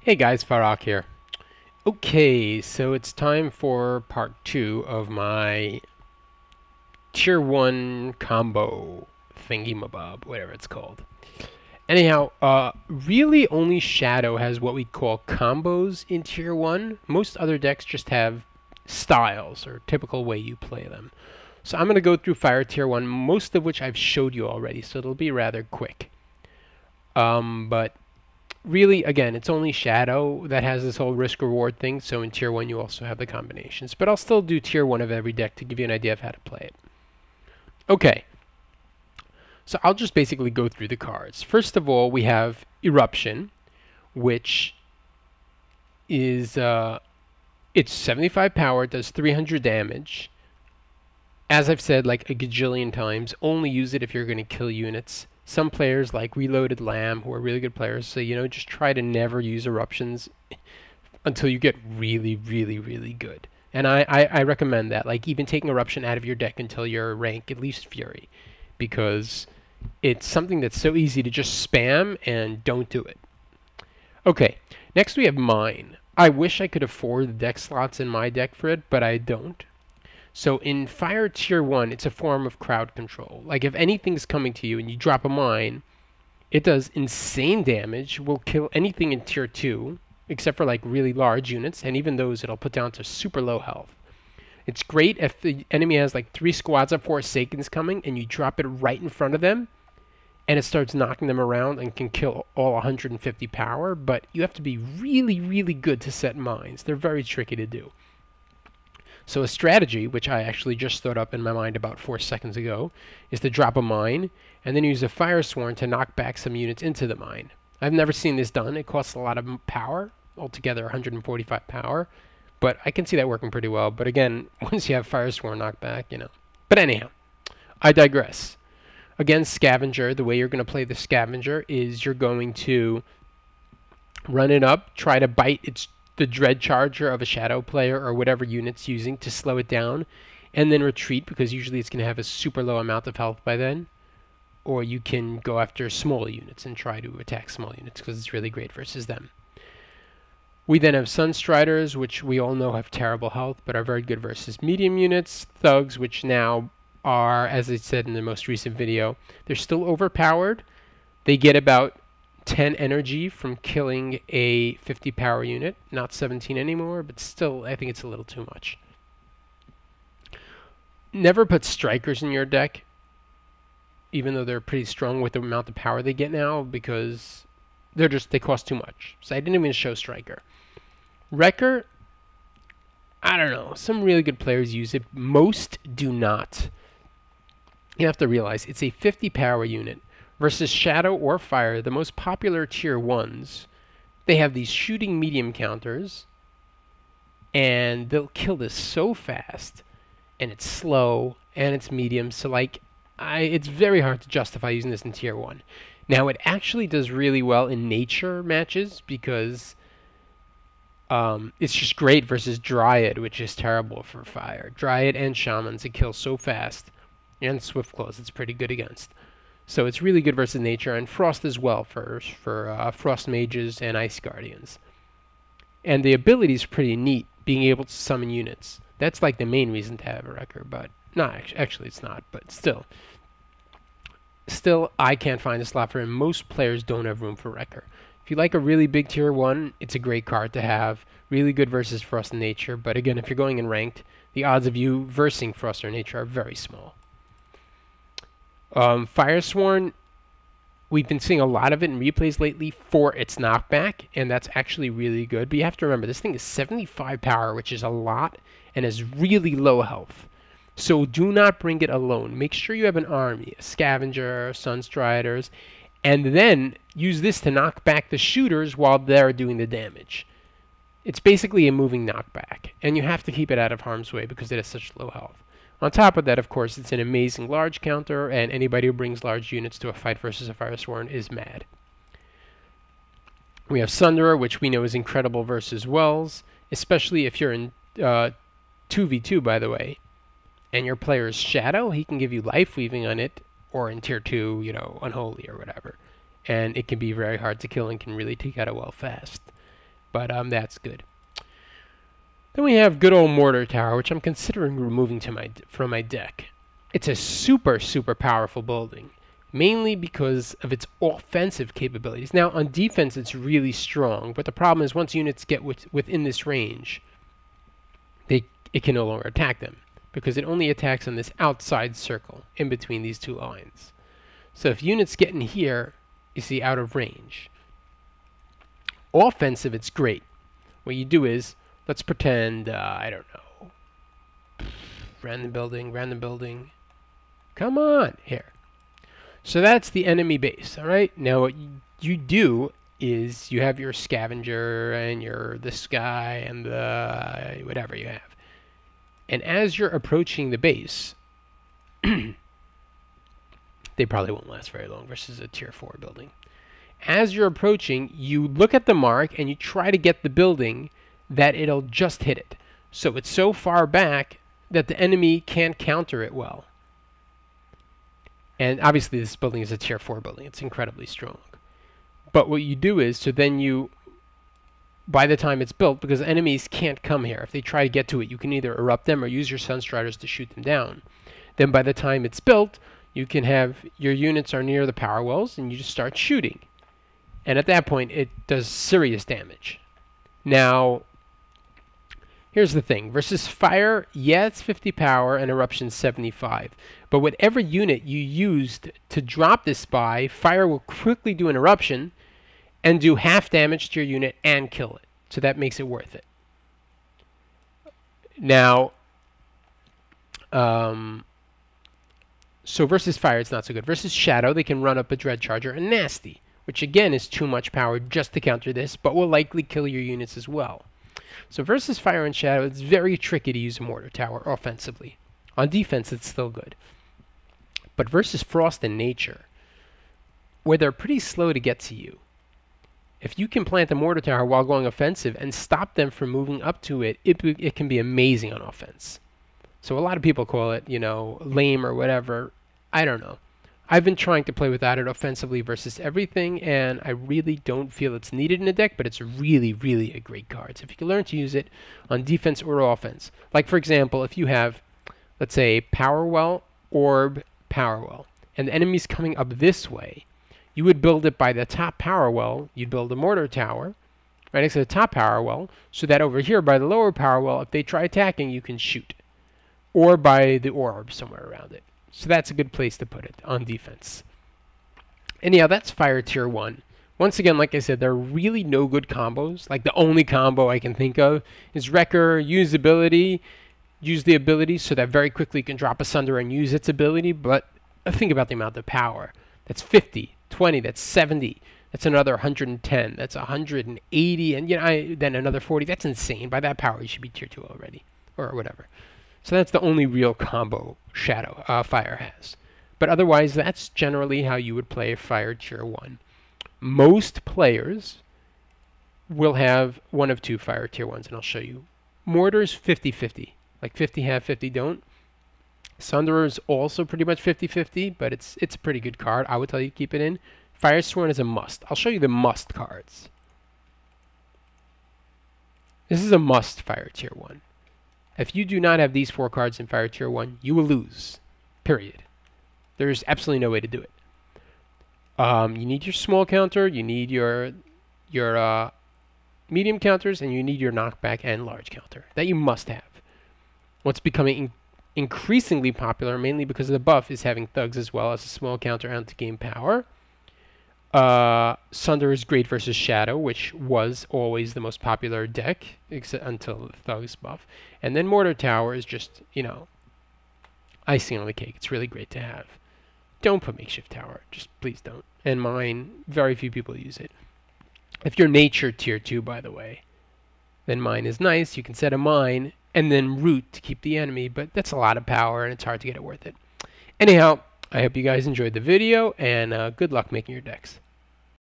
Hey guys, Farak here. Okay, so it's time for part 2 of my tier 1 combo thingy-mabob, whatever it's called. Anyhow, really only Shadow has what we call combos in tier 1. Most other decks just have styles, or typical way you play them. So I'm going to go through Fire tier 1, most of which I've showed you already, so it'll be rather quick. But really, again, it's only Shadow that has this whole risk-reward thing, so in Tier 1 you also have the combinations. But I'll still do Tier 1 of every deck to give you an idea of how to play it. Okay, so I'll just basically go through the cards. First of all, we have Eruption, which is, it's 75 power, it does 300 damage. As I've said like a gajillion times, only use it if you're going to kill units. Some players like Reloaded Lamb, who are really good players, say, just try to never use eruptions until you get really, really, really good. And I recommend that, like even taking eruption out of your deck until you're rank at least Fury, because it's something that's so easy to just spam, and don't do it. Okay, next we have Mine. I wish I could afford the deck slots in my deck for it, but I don't. So in Fire Tier 1, it's a form of crowd control. Like if anything's coming to you and you drop a mine, it does insane damage, will kill anything in Tier 2, except for like really large units, and even those it'll put down to super low health. It's great if the enemy has like 3 squads of Forsakens coming and you drop it right in front of them, and it starts knocking them around and can kill all 150 power, but you have to be really, really good to set mines. They're very tricky to do. So a strategy, which I actually just thought up in my mind about 4 seconds ago, is to drop a mine and then use a Fire Sworn to knock back some units into the mine. I've never seen this done. It costs a lot of power, altogether 145 power, but I can see that working pretty well. But again, once you have Fire Sworn knockback, But anyhow, I digress. Again, Scavenger, the way you're going to play the Scavenger is you're going to run it up, try to bite the Dread Charger of a Shadow player or whatever unit's using to slow it down, and then retreat, because usually it's going to have a super low amount of health by then. Or you can go after small units and try to attack small units, because it's really great versus them. We then have Sunstriders, which we all know have terrible health, but are very good versus medium units. Thugs, which now are, as I said in the most recent video, they're still overpowered. They get about 10 energy from killing a 50 power unit, not 17 anymore, but still I think it's a little too much. Never put strikers in your deck, even though they're pretty strong with the amount of power they get now, because they cost too much. So I didn't even show striker. Wrecker, I don't know, some really good players use it, most do not. You have to realize it's a 50 power unit. Versus Shadow or Fire, the most popular Tier 1s, they have these shooting medium counters, and they'll kill this so fast, and it's slow, and it's medium, so it's very hard to justify using this in Tier 1. Now, it actually does really well in nature matches, because it's just great versus Dryad, which is terrible for Fire. Dryad and Shamans, it kills so fast, and Swiftclaws, it's pretty good against. So it's really good versus nature, and Frost as well for Frost Mages and Ice Guardians. And the ability is pretty neat, being able to summon units. That's like the main reason to have a Wrecker, but actually it's not, but still. Still, I can't find a slot for him. Most players don't have room for Wrecker. If you like a really big Tier 1, it's a great card to have. Really good versus Frost and Nature, but again, if you're going in ranked, the odds of you versing Frost or Nature are very small. Firesworn, we've been seeing a lot of it in replays lately for its knockback, and that's actually really good. But you have to remember, this thing is 75 power, which is a lot, and has really low health. So do not bring it alone. Make sure you have an army, a Scavenger, Sunstriders, and then use this to knock back the shooters while they're doing the damage. It's basically a moving knockback, and you have to keep it out of harm's way because it has such low health. On top of that, of course, it's an amazing large counter, and anybody who brings large units to a fight versus a Firesworn is mad. We have Sunderer, which we know is incredible versus Wells, especially if you're in 2v2, by the way, and your player's Shadow. He can give you Life Weaving on it, or in Tier 2, Unholy or whatever. And it can be very hard to kill and can really take out a Well fast. but that's good. Then we have good old Mortar Tower, which I'm considering removing from my deck. It's a super, super powerful building, mainly because of its offensive capabilities. Now, on defense, it's really strong, but the problem is once units get within this range, it can no longer attack them, because it only attacks on this outside circle in between these two lines. So if units get in here, you see, out of range. Offensive, it's great. What you do is, let's pretend, I don't know, random building. Come on, here. So that's the enemy base, all right? Now what you do is you have your scavenger and this guy and the whatever you have. And as you're approaching the base, they probably won't last very long versus a tier 4 building. As you're approaching, you look at the mark and you try to get the building that it'll just hit it. So it's so far back that the enemy can't counter it well. And obviously this building is a tier 4 building. It's incredibly strong. But what you do is, so then you, by the time it's built, because enemies can't come here. If they try to get to it, you can either erupt them or use your Sunstriders to shoot them down. Then by the time it's built, you can have your units are near the power wells and you just start shooting. And at that point, it does serious damage. Now, here's the thing. Versus fire, yeah, it's 50 power and eruption 75. But whatever unit you used to drop this by, fire will quickly do an eruption and do half damage to your unit and kill it. So that makes it worth it. Now, so versus fire, it's not so good. Versus shadow, they can run up a dread charger and nasty, which again is too much power just to counter this, but will likely kill your units as well. So versus fire and shadow, it's very tricky to use a mortar tower offensively. On defense, it's still good. But versus frost and nature, where they're pretty slow to get to you, if you can plant a mortar tower while going offensive and stop them from moving up to it, it can be amazing on offense. So a lot of people call it, you know, lame or whatever. I don't know. I've been trying to play without it offensively versus everything, and I really don't feel it's needed in a deck, but it's really, really a great card. So if you can learn to use it on defense or offense. Like, for example, if you have, let's say, Power Well, Orb, Power Well, and the enemy's coming up this way, you would build it by the top Power Well. You'd build a Mortar Tower right next to the top Power Well, so that over here by the lower Power Well, if they try attacking, you can shoot. Or by the Orb somewhere around it. So that's a good place to put it on defense. Anyhow, that's Fire Tier 1. Once again, like I said, there are really no good combos. Like the only combo I can think of is Wrecker, use the ability so that very quickly you can drop a Sunder and use its ability. But think about the amount of power. That's 50, 20, that's 70. That's another 110. That's 180, and then another 40. That's insane. By that power, you should be Tier 2 already, or whatever. So that's the only real combo Fire has. But otherwise, that's generally how you would play Fire Tier 1. Most players will have one of two Fire Tier 1s, and I'll show you. Mortar's 50-50. Like 50 have, 50 don't. Sunderer's also pretty much 50-50, but it's a pretty good card. I would tell you to keep it in. Fire Tier 1 is a must. I'll show you the must cards. This is a must Fire Tier 1. If you do not have these 4 cards in Fire Tier 1, you will lose. Period. There's absolutely no way to do it. You need your small counter, you need your medium counters, and you need your knockback and large counter. That you must have. What's becoming increasingly popular, mainly because of the buff, is having thugs as well as a small counter and to gain power. Sunder is great versus Shadow, which was always the most popular deck until the Thugs buff. And then Mortar Tower is just, icing on the cake. It's really great to have. Don't put Makeshift Tower. Just please don't. And mine, very few people use it. If you're Nature Tier 2, by the way, then mine is nice. You can set a mine and then root to keep the enemy, but that's a lot of power and it's hard to get it worth it. Anyhow, I hope you guys enjoyed the video, and good luck making your decks.